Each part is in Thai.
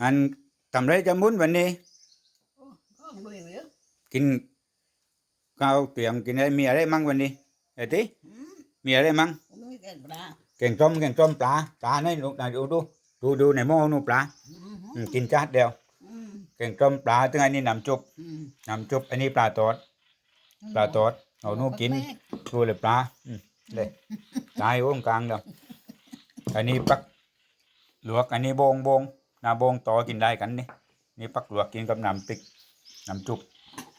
อันทำไรจะมุนวันนี้กินข้าวเตรียมกินอะไรมีอะไรมั่งวันนี้ไอ้ที่มีอะไรมั่งแกงส้มปลาในลูกไหนดูในหม้อนู่นปลากินจานเดียวแกงส้มปลาถึงอันนี้น้ำจุบอันนี้ปลาตอดเอานู่นกินดูเลยปลาเลยตายโอ้งกลางเดียวอันนี้ปักลวกอันนี้โบงนาโบงต่อกินได้กันนี่ปักลวกกินกับน้ำพริกน้ำจุบ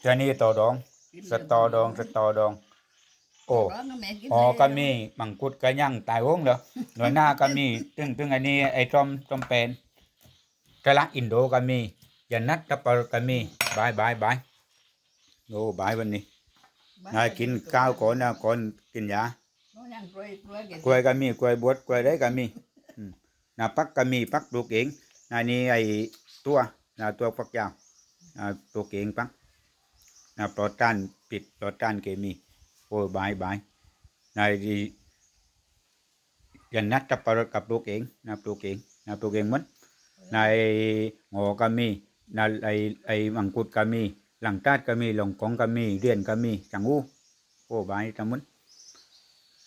อันนี้ต่อดองสตอดองโอ้พอก็มีมังคุดก็ย่างตายโอ้งเดียวหน่วยหน้าก็มีตึงอันนี้ไอ้จอมเป็นกะละอินโดก็มียันนัดตะปรก็มีบายโอ้บายวันนี้นายกินข้าวก่อนนะก่อนกินยากล้วยก็มีกล้วยบดกล้วยได้ก็มีนาปักก็มีปักปลูกเองนานี่ไอ้ตัวฟักยาวปลูกเองปักปลอดต้านปิดปลอดต้านเคมีโอ้บายนายยันนัดตะปรกับปลูกเองปลูกเองมั้งนายงอก็มีนายไอ้มังคุดก็มีหลังตาดก็มีหลงกองก็มีเรียนก็มีจังหูโอ้บายทั้งมั้ง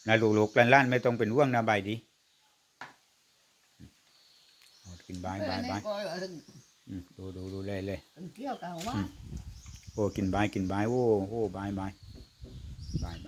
นายลูกล้านไม่ต้องเป็นห่วงนะใบดีกินบายดูเลยโอ้กินบายโอ้บาย